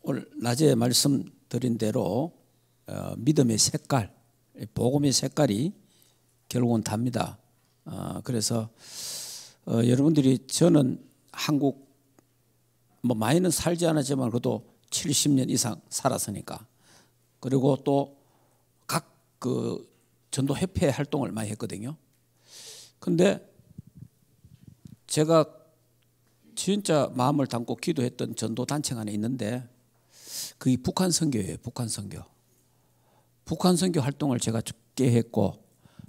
오늘 낮에 말씀드린 대로 믿음의 색깔, 복음의 색깔이 결국은 답니다. 그래서 여러분들이 저는 한국 많이는 살지 않았지만 그래도 70년 이상 살았으니까, 그리고 또 각 그 전도협회 활동을 많이 했거든요. 근데 제가 진짜 마음을 담고 기도했던 전도단체가 하나 있는데 그게 북한 선교예요. 북한 선교. 북한 선교 활동을 제가 꽤 했고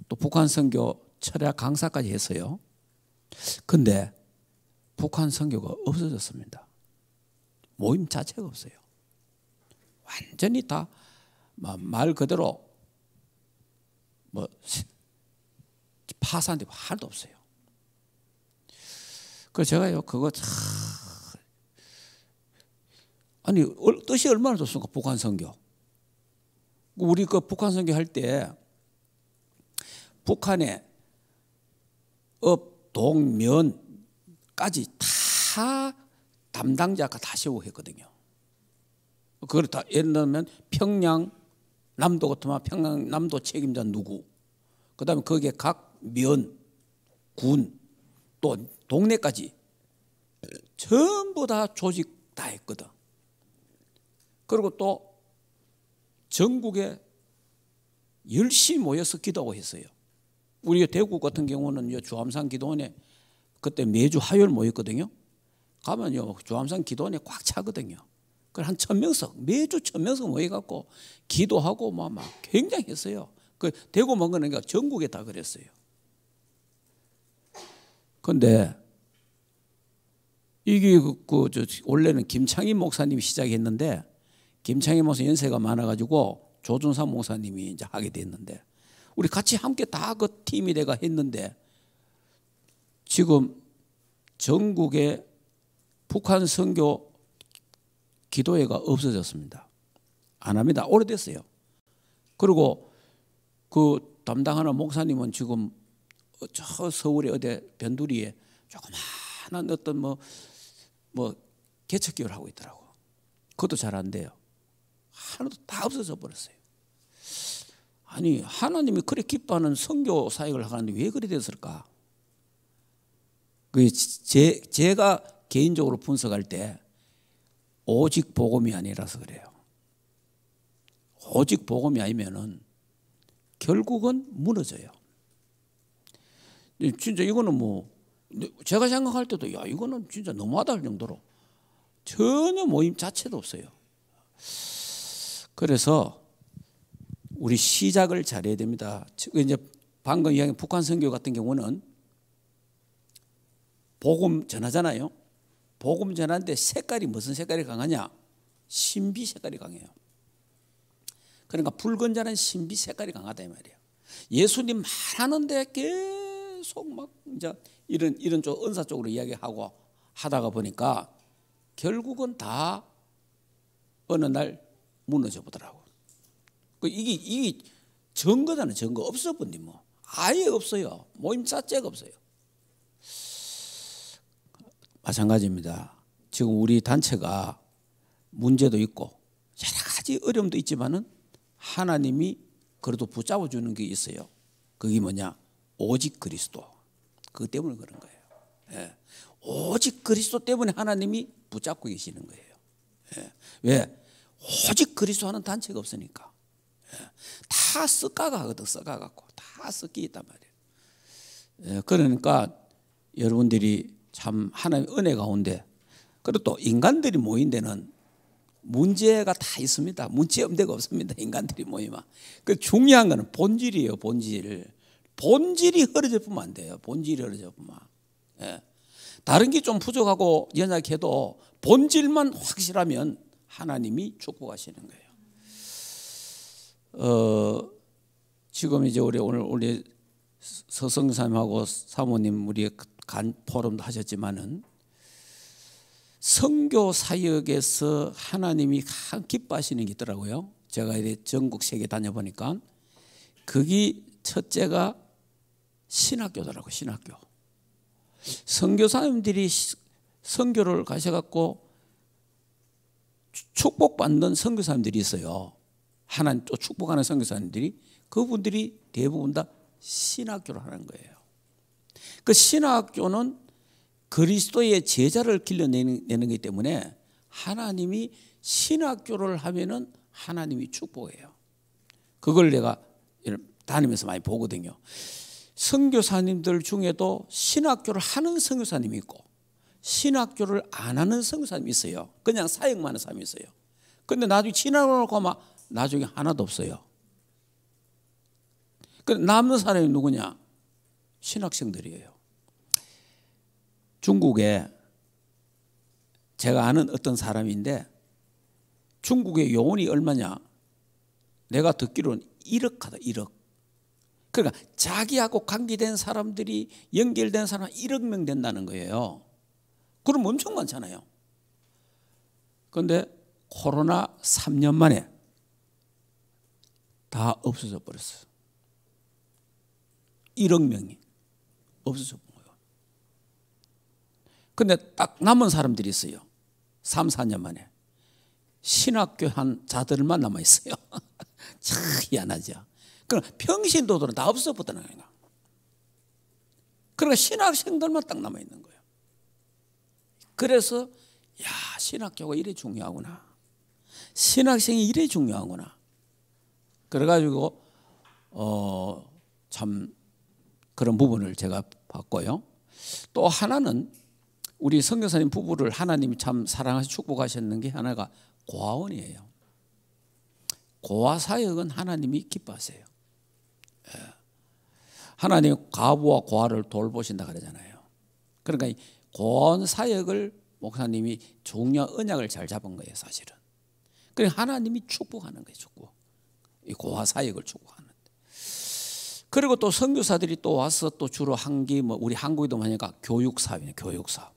또 북한 선교 철학 강사까지 했어요. 근데 북한 선교가 없어졌습니다. 모임 자체가 없어요. 완전히 다 말 그대로 파산되고 하나도 없어요. 그래서 제가요 그거 아니 뜻이 얼마나 좋습니까? 북한 선교. 우리 그 북한 선교 할 때 북한의 업, 동, 면까지 다 담당자가 다 세우고 했거든요. 그걸 다 예를 들면 평양 남도 같으면 평양 남도 책임자 누구, 그 다음에 거기에 각 면, 군, 또 동네까지 전부 다 조직 다 했거든. 그리고 또 전국에 열심히 모여서 기도하고 했어요. 우리 대구 같은 경우는 주암산 기도원에 그때 매주 화요일 모였거든요. 가면요 주암산 기도원에 꽉 차거든요. 그걸 한 1000명석 매주 1000명석 모여갖고 기도하고 막 굉장히 했어요. 그 대구만 그러니까 전국에 다 그랬어요. 그런데 이게 원래는 김창희 목사님이 시작했는데 김창희 목사 연세가 많아가지고 조준삼 목사님이 이제 하게 됐는데 우리 같이 함께 다 그 팀이 돼가 했는데 지금 전국에 북한 선교 기도회가 없어졌습니다. 안 합니다. 오래됐어요. 그리고 그 담당하는 목사님은 지금 저 서울의 어디 변두리에 조그마한 어떤 개척교회를 하고 있더라고. 그것도 잘 안 돼요. 하나도 다 없어져 버렸어요. 아니 하나님이 그래 기뻐하는 선교 사역을 하는데 왜 그래 됐을까? 제가 개인적으로 분석할 때 오직 복음이 아니라서 그래요. 오직 복음이 아니면은 결국은 무너져요. 진짜 이거는 제가 생각할 때도 야 이거는 진짜 너무하다 할 정도로 전혀 모임 자체도 없어요. 그래서 우리 시작을 잘해야 됩니다. 이제 방금 이야기한 북한 선교 같은 경우는 복음 전하잖아요. 복음 전하는데 색깔이 무슨 색깔이 강하냐? 신비 색깔이 강해요. 그러니까 붉은 자는 신비 색깔이 강하다 이 말이에요. 예수님 말하는데 계속 막 이제 이런 쪽 은사 쪽으로 이야기하고 하다가 보니까 결국은 다 어느 날 무너져 보더라고. 이게 증거잖아요. 증거 없어 본디 아예 없어요. 모임 자체가 없어요. 마찬가지입니다. 지금 우리 단체가 문제도 있고 여러 가지 어려움도 있지만은 하나님이 그래도 붙잡아 주는 게 있어요. 그게 뭐냐? 오직 그리스도. 그것 때문에 그런 거예요. 예. 오직 그리스도 때문에 하나님이 붙잡고 계시는 거예요. 예. 왜? 오직 그리스도 하는 단체가 없으니까. 예. 다 썩가가 하거든. 썩가갖고 다 썩기 있단 말이에요. 예. 그러니까 여러분들이 참 하나님의 은혜 가운데, 그리고 또 인간들이 모인 데는 문제가 다 있습니다. 문제 없는 데가 없습니다. 인간들이 모이면. 그 중요한 거는 본질이에요. 본질이 흐려져 보면 안 돼요. 본질이 흐려져 보면. 예. 다른 게 좀 부족하고 연약해도 본질만 확실하면 하나님이 축복하시는 거예요. 지금 이제 오늘 우리 서성사님하고 사모님 우리 간 포럼도 하셨지만은 선교 사역에서 하나님이 가장 기뻐하시는 게 있더라고요. 제가 이제 전국 세계 다녀보니까 그게 첫째가 신학교더라고요. 신학교. 선교사님들이 선교를 가셔갖고 축복받는 선교사님들이 있어요. 하나님 또 축복하는 선교사님들이, 그분들이 대부분 다 신학교를 하는 거예요. 그 신학교는 그리스도의 제자를 길러내는 거기 때문에 하나님이 신학교를 하면은 하나님이 축복해요. 그걸 내가 다니면서 많이 보거든요. 선교사님들 중에도 신학교를 하는 선교사님이 있고 신학교를 안 하는 선교사님이 있어요. 그냥 사역만 하는 사람이 있어요. 근데 나중에 신학교를 가면 나중에 하나도 없어요. 남는 사람이 누구냐? 신학생들이에요. 중국에 제가 아는 어떤 사람인데 중국의 요원이 얼마냐? 내가 듣기로는 1억 하다, 1억. 그러니까 자기하고 관계된 사람들이 연결된 사람 1억 명 된다는 거예요. 그럼 엄청 많잖아요. 그런데 코로나 3년 만에 다 없어져 버렸어요. 1억 명이 없어져 버린 거예요. 그런데 딱 남은 사람들이 있어요. 3, 4년 만에. 신학교 한 자들만 남아있어요. 참 희한하죠. 그럼 평신도들은 다 없어버리는 거예요. 그러니까 신학생들만 딱 남아있는 거예요. 그래서 야, 신학교가 이래 중요하구나. 신학생이 이래 중요하구나. 그래가지고 참 그런 부분을 제가 봤고요. 또 하나는 우리 선교사님 부부를 하나님이 참 사랑하시 축복하셨는 게 하나가 고아원이에요. 고아 사역은 하나님이 기뻐하세요. 하나님 가부와 고아를 돌보신다 그러잖아요. 그러니까 이 고아원 사역을 목사님이 중요한 언약을 잘 잡은 거예요, 사실은. 그러니까 하나님이 축복하는 거예요, 축복. 이 고아 사역을 축복하는. 그리고 또 선교사들이 또 와서 또 주로 한 게 뭐 우리 한국에도 많으니까 교육 사업이네, 교육 사업.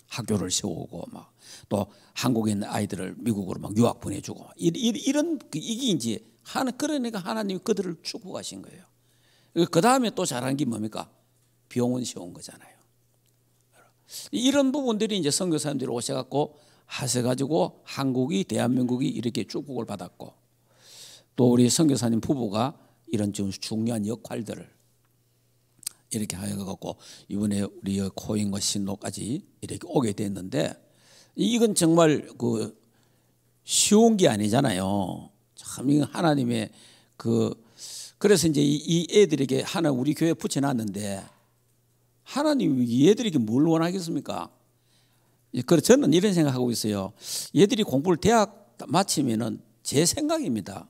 학교를 세우고 막 또 한국에 있는 아이들을 미국으로 막 유학 보내주고 이런 이게 이제 그러니까 하나님이 그들을 축복하신 거예요. 그 다음에 또 잘한 게 뭡니까? 병원 세운 거잖아요. 이런 부분들이 이제 선교사님들이 오셔갖고 하셔가지고 한국이 대한민국이 이렇게 축복을 받았고 또 우리 선교사님 부부가 이런 좀 중요한 역할들을 이렇게 하여갖고 이번에 우리 코인과 신노까지 이렇게 오게 됐는데 이건 정말 그 쉬운 게 아니잖아요. 참 이건 하나님의 그래서 이제 이 애들에게 하나 우리 교회에 붙여놨는데 하나님 얘들에게 뭘 원하겠습니까? 그래서 저는 이런 생각하고 있어요. 얘들이 공부를 대학 마치면은 제 생각입니다.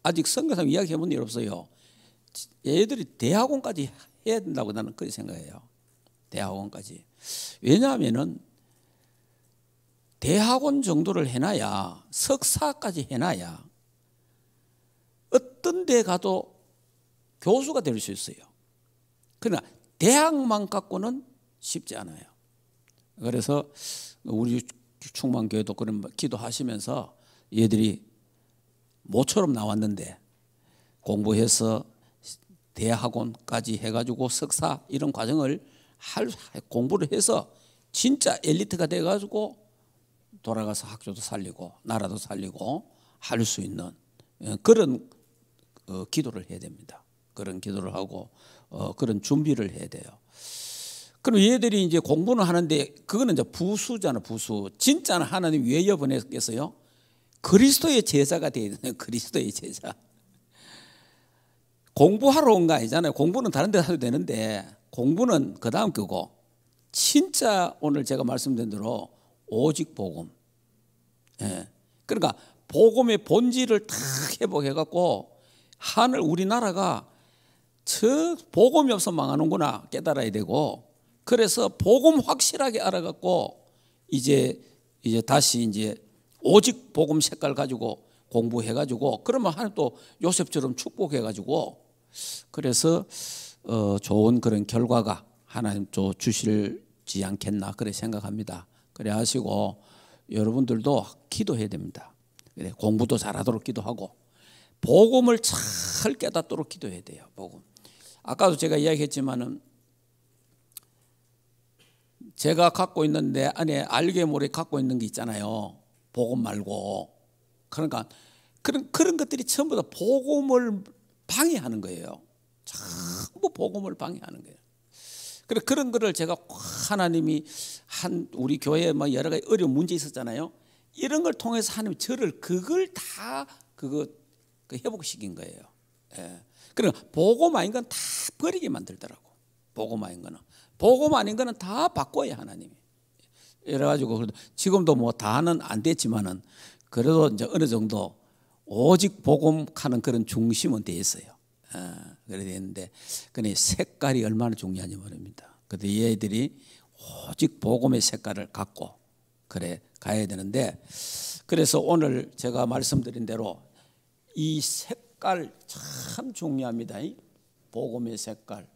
아직 선교사님 이야기해본 일 없어요. 얘들이 대학원까지 해야 된다고 나는 그렇게 생각해요. 대학원까지. 왜냐하면은 대학원 정도를 해놔야 석사까지 해놔야 어떤 데 가도 교수가 될 수 있어요. 그러나 대학만 갖고는 쉽지 않아요. 그래서 우리 충만교회도 그런 기도하시면서 얘들이 모처럼 나왔는데 공부해서 대학원까지 해가지고 석사 이런 과정을 공부를 해서 진짜 엘리트가 돼가지고 돌아가서 학교도 살리고 나라도 살리고 할 수 있는 그런 기도를 해야 됩니다. 그런 기도를 하고 그런 준비를 해야 돼요. 그럼 얘들이 이제 공부는 하는데 그거는 이제 부수잖아, 부수. 진짜는 하나님 왜 여보냈겠어요? 그리스도의 제자가 돼야 되는 그리스도의 제자. 공부하러 온 거 아니잖아요. 공부는 다른 데 해도 되는데 공부는 그 다음 거고 진짜 오늘 제가 말씀드린 대로 오직 복음. 예. 그러니까 복음의 본질을 다 회복해갖고 하늘 우리나라가 저 복음이 없어 망하는구나 깨달아야 되고 그래서 복음 확실하게 알아갖고 이제 다시 이제 오직 복음 색깔 가지고 공부해가지고 그러면 하나님 또 요셉처럼 축복해가지고 그래서 좋은 그런 결과가 하나님 또 주실지 않겠나 그래 생각합니다. 그래 하시고 여러분들도 기도해야 됩니다. 그래 공부도 잘하도록 기도하고 복음을 잘 깨닫도록 기도해야 돼요. 복음. 아까도 제가 이야기했지만은 제가 갖고 있는 내 안에 알게 모르게 갖고 있는 게 있잖아요. 복음 말고. 그러니까 그런 것들이 전부 다 복음을 방해하는 거예요. 전부 복음을 방해하는 거예요. 그런 거를 제가 하나님이 우리 교회에 뭐 여러 가지 어려운 문제 있었잖아요. 이런 걸 통해서 하나님이 저를 그걸 다 회복시킨 거예요. 예. 그러니까 복음 아닌 건 다 버리게 만들더라고. 복음 아닌 거는 다 바꿔야 하나님이. 이래가지고 지금도 뭐 다는 안 됐지만은 그래도 이제 어느 정도 오직 복음하는 그런 중심은 돼 있어요. 그래 되는데, 근데 색깔이 얼마나 중요한지 모릅니다. 그래서 이 애들이 오직 복음의 색깔을 갖고 그래 가야 되는데, 그래서 오늘 제가 말씀드린 대로 이 색깔 참 중요합니다. 복음의 색깔.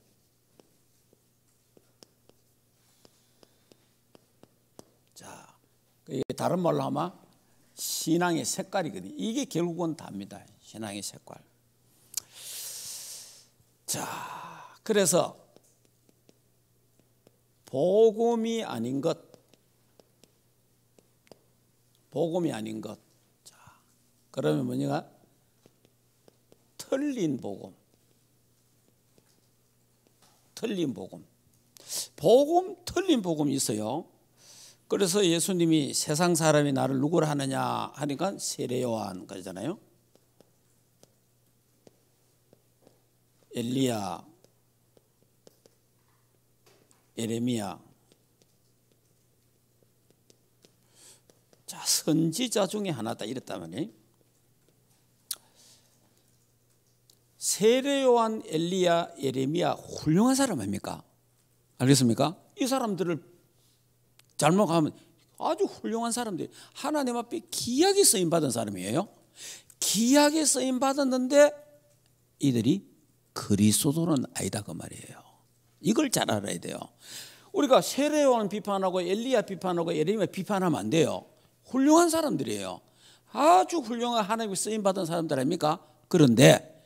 자, 다른 말로 하면 신앙의 색깔이거든요. 이게 결국은 답니다. 신앙의 색깔. 자, 그래서 복음이 아닌 것. 자, 그러면 뭐냐? 틀린 복음. 틀린 복음이 있어요. 그래서 예수님이 세상 사람이 나를 누구라 하느냐 하니까 세례 요한 그러잖아요. 엘리야, 예레미야. 자, 선지자 중에 하나다 이랬다면 세례 요한, 엘리야, 예레미야 훌륭한 사람 아닙니까? 알겠습니까? 이 사람들을 잘못 가면 아주 훌륭한 사람들이 하나님 앞에 귀하게 쓰임 받은 사람이에요. 귀하게 쓰임 받았는데 이들이 그리스도는 아니다 그 말이에요. 이걸 잘 알아야 돼요. 우리가 세례 요한 비판하고 엘리야 비판하고 예레미야 비판하면 안 돼요. 훌륭한 사람들이에요. 아주 훌륭한 하나님의 쓰임 받은 사람들 아닙니까? 그런데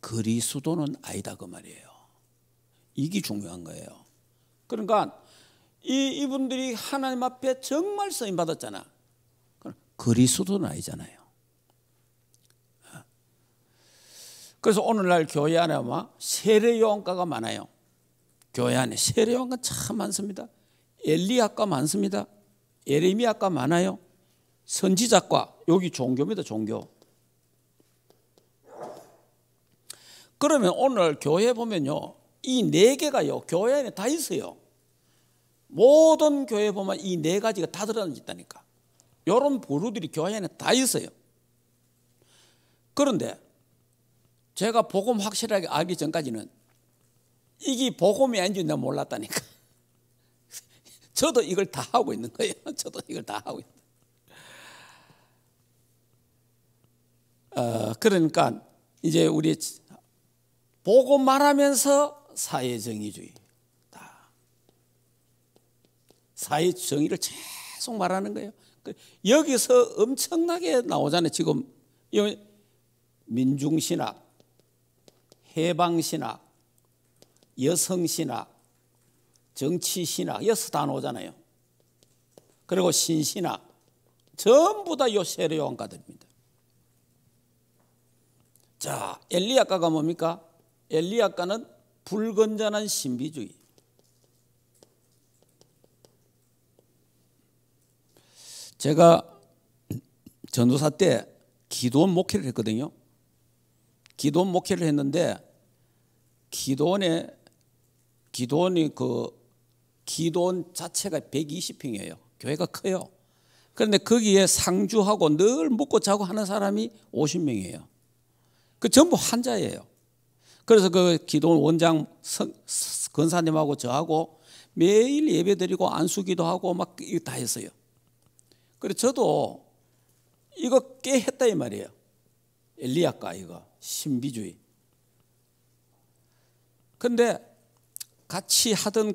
그리스도는 아니다 그 말이에요. 이게 중요한 거예요. 그러니까 이분들이 하나님 앞에 정말 쓰임 받았잖아. 그리스도는 아니잖아요. 그래서 오늘날 교회 안에 아마 세례 요한과가 많아요. 교회 안에 세례 요한과 참 많습니다. 엘리야과 많습니다. 예레미야과 많아요. 선지자과, 여기 종교입니다. 종교. 그러면 오늘 교회 보면요, 이 네 개가요 교회 안에 다 있어요. 모든 교회 보면 이 네 가지가 다 들어있다니까. 이런 부류들이 교회 안에 다 있어요. 그런데 제가 복음 확실하게 알기 전까지는 이게 복음이 아닌지 내가 몰랐다니까. 저도 이걸 다 하고 있는 거예요. 저도 이걸 다 하고 있는 거예요. 그러니까 이제 우리 복음 말하면서 사회정의주의, 사회정의를 계속 말하는 거예요. 여기서 엄청나게 나오잖아요. 지금 민중신학, 해방신학, 여성신학, 정치신학 여기서 다 나오잖아요. 그리고 신신학 전부 다 요 세례 요한가들입니다. 자, 엘리야가가 뭡니까? 엘리야가는 불건전한 신비주의. 제가 전도사 때 기도원 목회를 했거든요. 기도원 목회를 했는데 기도원이 기도원 자체가 120평이에요. 교회가 커요. 그런데 거기에 상주하고 늘 묵고 자고 하는 사람이 50명이에요. 그 전부 환자예요. 그래서 그 기도원 원장 권사님하고 저하고 매일 예배드리고 안수기도 하고 막 이거 다 했어요. 그래서 저도 이거 꽤 했다 이 말이에요. 엘리야가 이거 신비주의. 근데 같이 하던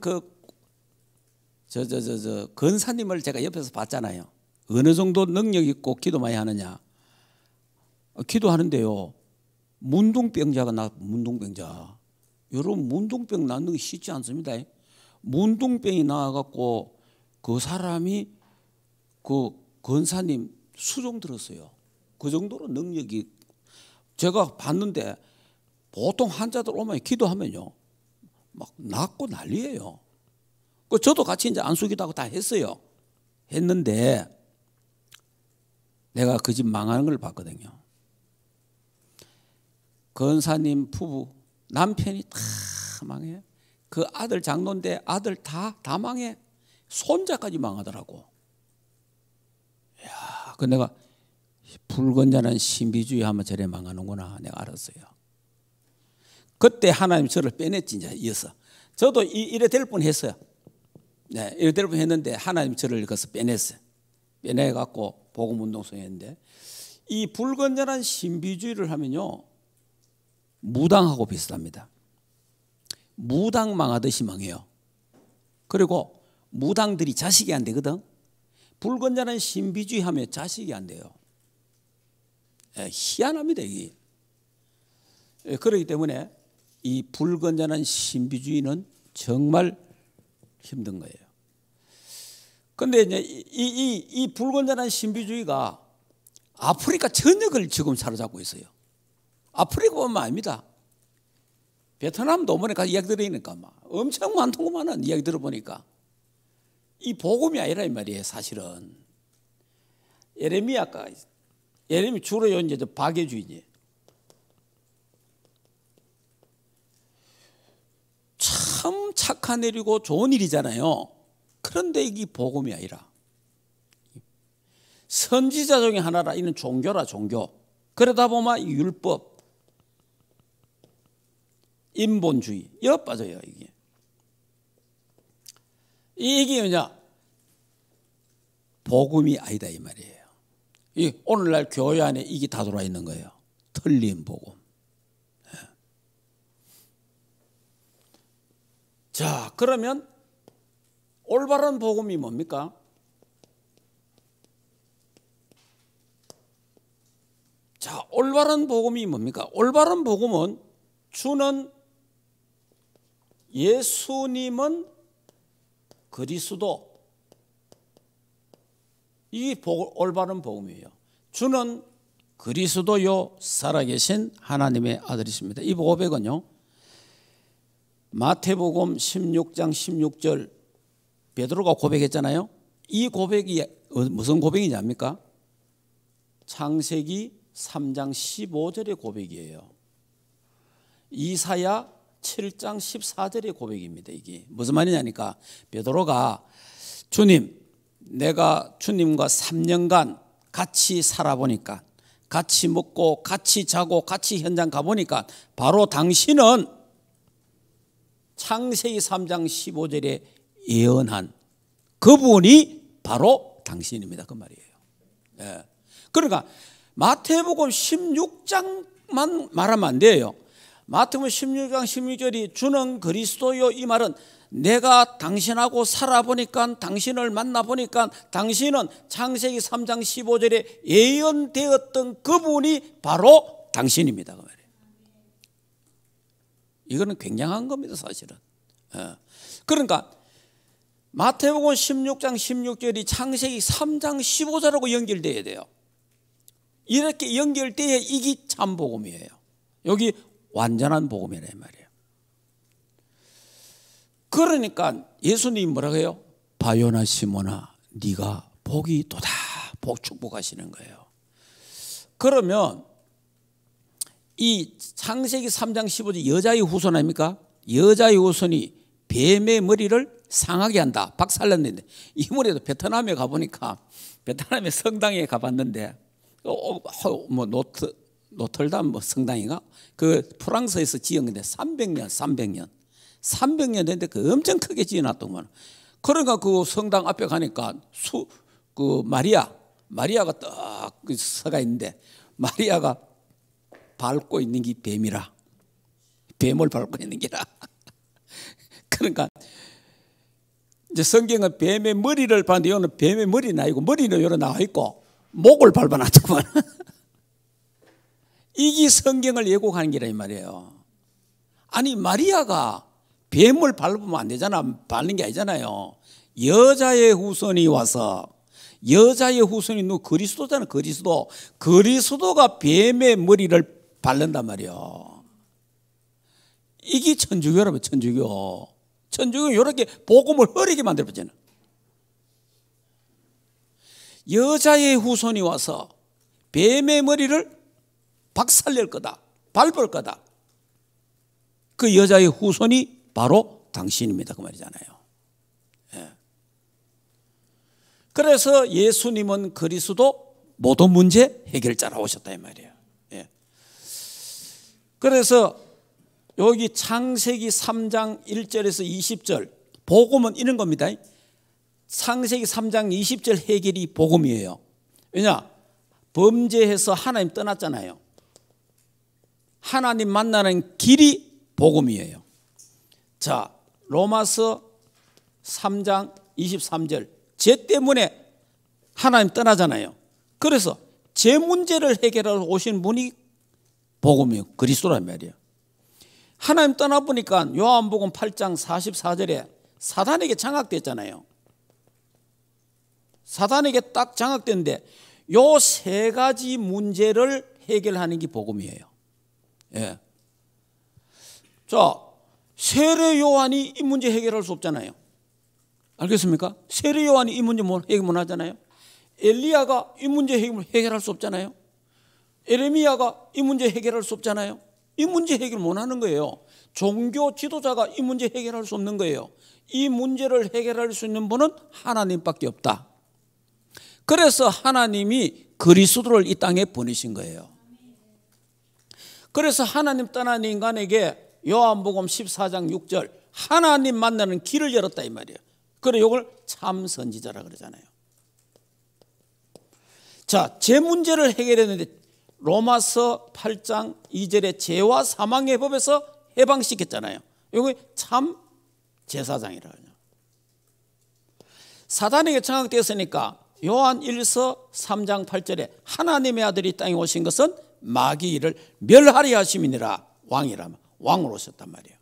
권사님을 제가 옆에서 봤잖아요. 어느 정도 능력 있고 기도 많이 하느냐. 기도하는데요, 문둥병자가 문둥병자. 여러분, 문둥병 낫는 게 쉽지 않습니다. 문둥병이 나와갖고 그 사람이 그 권사님 수종 들었어요. 그 정도로 능력이, 제가 봤는데 보통 환자들 오면 기도하면요 막 낫고 난리예요. 저도 같이 이제 안수기도 하고 다 했어요. 했는데 내가 그 집 망하는 걸 봤거든요. 권사님 부부 남편이 다 망해. 그 아들 장로인데 아들 다 망해. 손자까지 망하더라고. 야, 그 내가 불건전한 신비주의 하면 저래 망하는구나 내가 알았어요. 그때 하나님 저를 빼냈지 이제 이어서. 저도 이래 될 뻔했어요. 네, 이래 될 뻔했는데 하나님 저를 거기서 빼냈어요. 빼내갖고 복음운동소했는데, 이 불건전한 신비주의를 하면요 무당하고 비슷합니다. 무당 망하듯이 망해요. 그리고 무당들이 자식이 안 되거든. 불건전한 신비주의 하면 자식이 안 돼요. 희한합니다 이게. 그렇기 때문에 이 불건전한 신비주의는 정말 힘든 거예요. 그런데 이제 이 불건전한 신비주의가 아프리카 전역을 지금 사로잡고 있어요. 아프리카뿐만 아닙니다. 베트남도 보니까 이야기 들으니까 막 엄청 많더구만은. 이야기 들어보니까 이 복음이 아니라 이 말이에요. 사실은 예레미야가 주로 이제 박애주의지. 참 착한 일이고 좋은 일이잖아요. 그런데 이게 복음이 아니라 선지자 중에 하나라. 이는 종교라 종교. 그러다 보면 율법, 인본주의 여 빠져요. 이게 뭐냐? 복음이 아니다 이 말이에요. 오늘날 교회 안에 이게 다 들어와 있는 거예요. 틀린 복음. 자, 그러면 올바른 복음이 뭡니까? 자, 올바른 복음이 뭡니까? 올바른 복음은 주는 예수님은 그리스도, 이 올바른 복음이에요. 주는 그리스도요 살아계신 하나님의 아들이십니다. 이 고백은요 마태복음 16장 16절 베드로가 고백했잖아요. 이 고백이 무슨 고백이냐입니까? 창세기 3장 15절의 고백이에요. 이사야 7장 14절의 고백입니다. 이게 무슨 말이냐니까 베드로가 주님, 내가 주님과 3년간 같이 살아보니까, 같이 먹고 같이 자고 같이 현장 가보니까 바로 당신은 창세기 3장 15절에 예언한 그분이 바로 당신입니다. 그 말이에요. 네. 그러니까 마태복음 16장만 말하면 안 돼요. 마태복음 16장 16절이 주는 그리스도요, 이 말은 내가 당신하고 살아보니까, 당신을 만나보니까 당신은 창세기 3장 15절에 예언되었던 그분이 바로 당신입니다. 그 말이에요. 이거는 굉장한 겁니다, 사실은. 그러니까 마태복음 16장 16절이 창세기 3장 15절하고 연결돼야 돼요. 이렇게 연결돼야 이게 참 복음이에요. 여기 완전한 복음이란 말이에요. 그러니까 예수님이 뭐라고 해요? 바요나 시몬아, 네가 복이 있도다. 복 축복하시는 거예요. 그러면 이 창세기 3장 15절 여자의 후손 아닙니까? 여자의 후손이 뱀의 머리를 상하게 한다. 박살냈는데, 이번에도 베트남에 가보니까, 베트남의 성당에 가봤는데 뭐 노틀담 성당인가? 그 프랑스에서 지은 건데 300년 됐는데 그 엄청 크게 지어놨더만. 그러니까 그 성당 앞에 가니까 그 마리아가 딱 서가 있는데, 마리아가 밟고 있는 게 뱀이라, 뱀을 밟고 있는 게라. 그러니까 이제 성경은 뱀의 머리를 봤는데 이거는 뱀의 머리는 아니고 머리는 여러 나와 있고 목을 밟아놨더만. 이게 성경을 예고하는 게라 이 말이에요. 아니 마리아가 뱀을 밟으면 안 되잖아. 밟는 게 아니잖아요. 여자의 후손이 와서 여자의 후손이 누구? 그리스도잖아. 그리스도가 뱀의 머리를 바른단 말이에요. 이게 천주교라면 천주교. 천주교 이렇게 복음을 흐리게 만들어버리잖아. 여자의 후손이 와서 뱀의 머리를 박살낼 거다, 밟을 거다. 그 여자의 후손이 바로 당신입니다. 그 말이잖아요. 예. 그래서 예수님은 그리스도 모든 문제 해결자라 오셨다 이 말이에요. 예. 그래서 여기 창세기 3장 1절에서 20절 복음은 이런 겁니다. 창세기 3장 20절 해결이 복음이에요. 왜냐? 범죄해서 하나님 떠났잖아요. 하나님 만나는 길이 복음이에요. 자, 로마서 3장 23절 죄 때문에 하나님 떠나잖아요. 그래서 죄 문제를 해결하러 오신 분이 복음이에요. 그리스도란 말이에요. 하나님 떠나보니까 요한복음 8장 44절에 사단에게 장악됐잖아요. 사단에게 딱 장악됐는데 요 세 가지 문제를 해결하는 게 복음이에요. 예. 자, 세례 요한이 이 문제 해결할 수 없잖아요. 알겠습니까? 세례 요한이 이 문제 해결 못 하잖아요. 엘리야가 이 문제 해결할 수 없잖아요. 에레미야가 이 문제 해결할 수 없잖아요. 이 문제 해결 못 하는 거예요. 종교 지도자가 이 문제 해결할 수 없는 거예요. 이 문제를 해결할 수 있는 분은 하나님밖에 없다. 그래서 하나님이 그리스도를 이 땅에 보내신 거예요. 그래서 하나님 떠난 인간에게 요한복음 14장 6절 하나님 만나는 길을 열었다 이 말이에요. 그래 이걸 참 선지자라 그러잖아요. 자, 죄 문제를 해결했는데 로마서 8장 2절에 죄와 사망의 법에서 해방시켰잖아요. 이거 참 제사장이라고 하죠. 사단에게 장악되었으니까 요한 1서 3장 8절에 하나님의 아들이 이 땅에 오신 것은 마귀를 멸하리 하심이니라. 왕이라면 왕으로 오셨단 말이에요.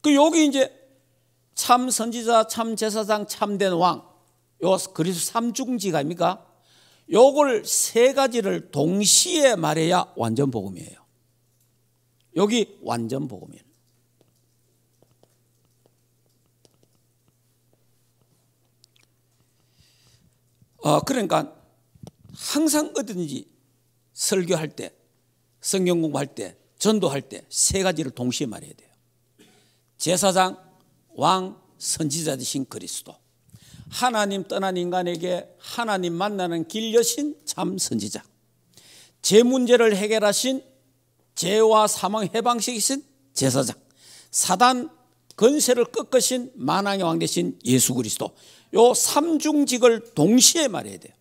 그 여기 이제 참 선지자, 참 제사장, 참된 왕, 요 그리스도 삼중지가 아닙니까? 요걸 세 가지를 동시에 말해야 완전 복음이에요. 여기 완전 복음이에요. 그러니까 항상 어디든지 설교할 때, 성경 공부할 때, 전도할 때 세 가지를 동시에 말해야 돼요. 제사장, 왕, 선지자 되신 그리스도. 하나님 떠난 인간에게 하나님 만나는 길 여신 참 선지자. 죄 문제를 해결하신 죄와 사망 해방시키신 제사장. 사단 건세를 꺾으신 만왕의 왕 되신 예수 그리스도. 요 삼중직을 동시에 말해야 돼요.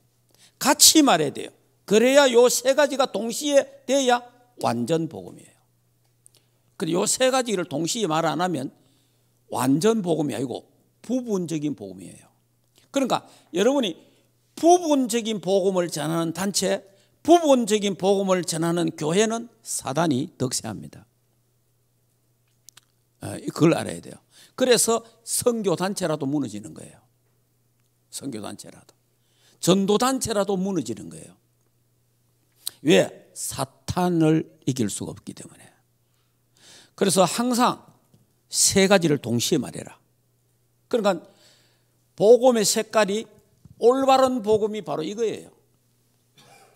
같이 말해야 돼요. 그래야 요 세 가지가 동시에 돼야 완전 복음이에요. 그리고 요 세 가지를 동시에 말 안 하면 완전 복음이 아니고 부분적인 복음이에요. 그러니까 여러분이 부분적인 복음을 전하는 단체, 부분적인 복음을 전하는 교회는 사단이 득세합니다. 그걸 알아야 돼요. 그래서 선교단체라도 무너지는 거예요. 선교단체라도. 전도단체라도 무너지는 거예요. 왜? 사탄을 이길 수가 없기 때문에. 그래서 항상 세 가지를 동시에 말해라. 그러니까 복음의 색깔이 올바른 복음이 바로 이거예요.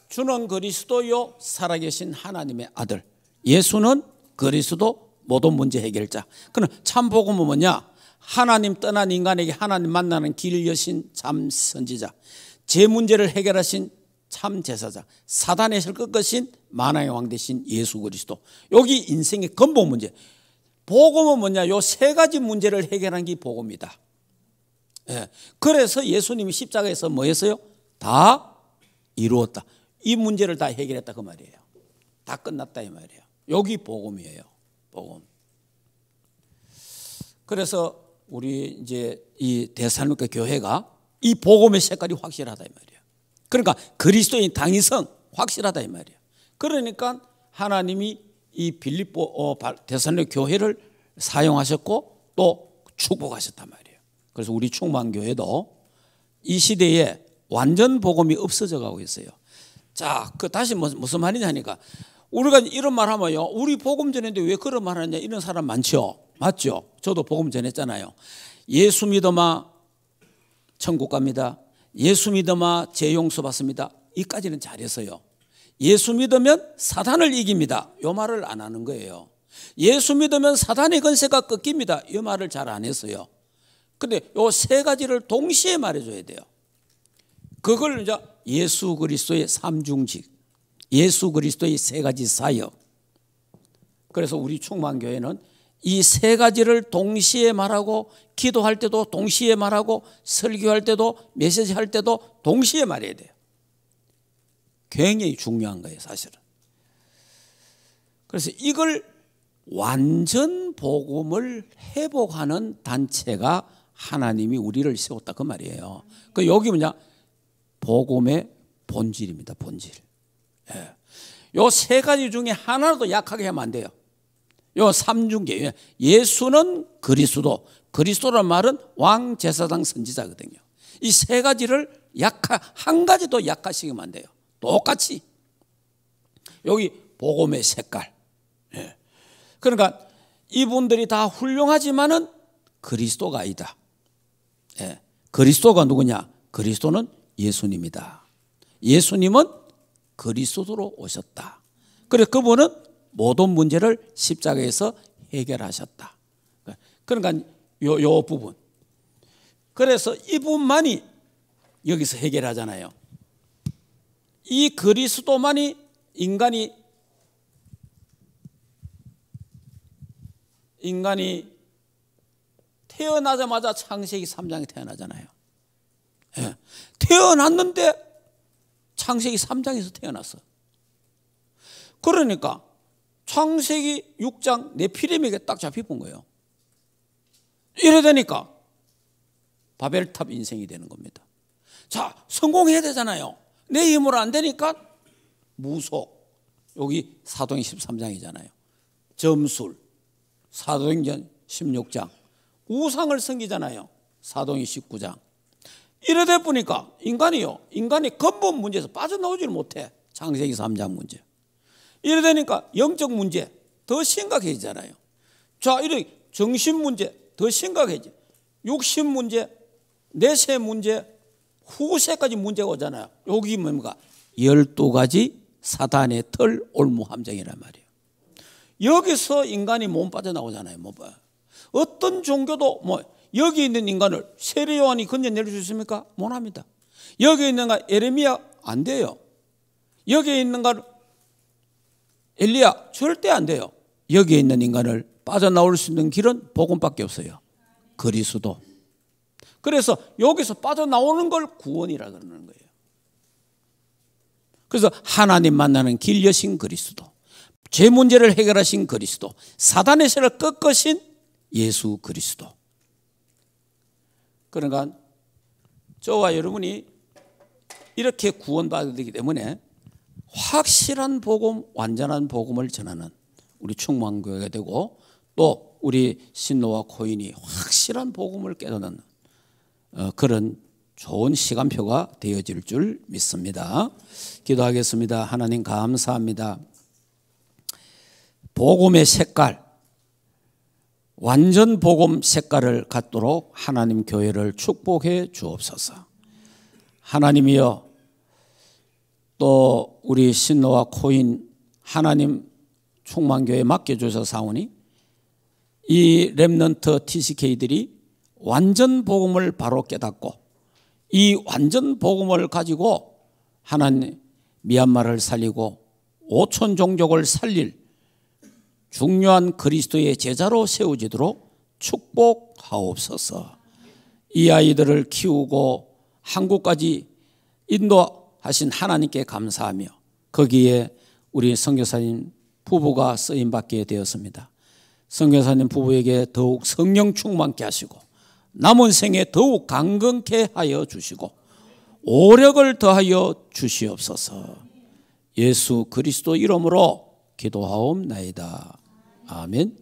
주는 그리스도요 살아계신 하나님의 아들. 예수는 그리스도 모든 문제 해결자. 그럼 참 복음은 뭐냐? 하나님 떠난 인간에게 하나님 만나는 길 여신 참 선지자. 제 문제를 해결하신 참 제사장. 사단의 실 꺾으신 만왕의 왕 되신 예수 그리스도. 여기 인생의 근본 문제. 복음은 뭐냐? 요 세 가지 문제를 해결한 게 복음이다. 예. 그래서 예수님이 십자가에서 뭐 했어요? 다 이루었다. 이 문제를 다 해결했다 그 말이에요. 다 끝났다 이 말이에요. 여기 복음이에요. 복음. 그래서 우리 이제 이 데살로니가 교회가 이 복음의 색깔이 확실하다 이 말이에요. 그러니까 그리스도인 당위성 확실하다 이 말이에요. 그러니까 하나님이 이 빌립보 데살로니가 교회를 사용하셨고 또 축복하셨단 말이에요. 그래서 우리 충만교회도 이 시대에 완전 복음이 없어져 가고 있어요. 자, 그 다시 무슨 말이냐 하니까 우리가 이런 말 하면요, 우리 복음 전했는데 왜 그런 말 하냐 이런 사람 많죠. 맞죠? 저도 복음 전했잖아요. 예수 믿어마 천국 갑니다. 예수 믿어마 죄 용서 받습니다. 이까지는 잘했어요. 예수 믿으면 사단을 이깁니다. 이 말을 안 하는 거예요. 예수 믿으면 사단의 권세가 꺾입니다. 이 말을 잘 안 했어요. 근데 이 세 가지를 동시에 말해줘야 돼요. 그걸 이제 예수 그리스도의 삼중직, 예수 그리스도의 세 가지 사역. 그래서 우리 충만교회는 이 세 가지를 동시에 말하고, 기도할 때도 동시에 말하고, 설교할 때도, 메시지 할 때도 동시에 말해야 돼요. 굉장히 중요한 거예요, 사실은. 그래서 이걸 완전 복음을 회복하는 단체가 하나님이 우리를 세웠다 그 말이에요. 그 여기 뭐냐? 복음의 본질입니다. 본질. 예. 요 세 가지 중에 하나라도 약하게 하면 안 돼요. 요 삼중계. 예수는 그리스도. 그리스도란 말은 왕, 제사장, 선지자거든요. 이 세 가지를 한 가지도 약화시키면 안 돼요. 똑같이. 여기 복음의 색깔. 예. 그러니까 이분들이 다 훌륭하지만은 그리스도가 아니다. 예. 그리스도가 누구냐? 그리스도는 예수님이다. 예수님은 그리스도로 오셨다. 그래서 그분은 모든 문제를 십자가에서 해결하셨다. 그러니까 요 부분. 그래서 이분만이 여기서 해결하잖아요. 이 그리스도만이 인간이 태어나자마자 창세기 3장에 태어나잖아요. 예. 태어났는데 창세기 3장에서 태어났어. 그러니까 창세기 6장 네피림에게 딱 잡혀본 거예요. 이래 되니까 바벨탑 인생이 되는 겁니다. 자, 성공해야 되잖아요. 내 힘으로 안 되니까 무속. 여기 사도행 13장이잖아요. 점술. 사도행전 16장. 우상을 섬기잖아요. 사도행 19장. 이러다 보니까 인간이 근본 문제에서 빠져나오지를 못해. 창세기 3장 문제. 이러다니까 영적 문제 더 심각해지잖아요. 자, 이렇게 정신 문제 더 심각해지. 육신 문제, 내세 문제, 후세까지 문제가 오잖아요. 여기 뭡니까? 12가지 사단의 털 올무함정이란 말이에요. 여기서 인간이 몸 빠져나오잖아요. 어떤 종교도 여기 있는 인간을 세례 요한이 건져낼 수 있습니까? 못합니다. 여기 있는 가 예레미야 안 돼요. 여기 있는 가 엘리야 절대 안 돼요. 여기에 있는 인간을 빠져나올 수 있는 길은 복음밖에 없어요. 그리스도. 그래서 여기서 빠져나오는 걸 구원이라 그러는 거예요. 그래서 하나님 만나는 길 여신 그리스도, 죄 문제를 해결하신 그리스도, 사단의 세를 꺾으신 예수 그리스도. 그러니까 저와 여러분이 이렇게 구원받게 되기 때문에 확실한 복음, 완전한 복음을 전하는 우리 충만교회가 되고, 또 우리 신노와 코인이 확실한 복음을 깨닫는 그런 좋은 시간표가 되어질 줄 믿습니다. 기도하겠습니다. 하나님 감사합니다. 복음의 색깔, 완전 복음 색깔을 갖도록 하나님 교회를 축복해 주옵소서. 하나님이여, 또 우리 신노와 코인 하나님 충만교회에 맡겨주셔서 사오니 이 렘넌트 TCK들이 완전 복음을 바로 깨닫고 이 완전 복음을 가지고 하나님 미얀마를 살리고 5천 종족을 살릴 중요한 그리스도의 제자로 세워지도록 축복하옵소서. 이 아이들을 키우고 한국까지 인도하신 하나님께 감사하며 거기에 우리 선교사님 부부가 쓰임받게 되었습니다. 선교사님 부부에게 더욱 성령 충만케 하시고 남은 생에 더욱 강건케 하여 주시고 오력을 더하여 주시옵소서. 예수 그리스도 이름으로 기도하옵나이다. 아멘.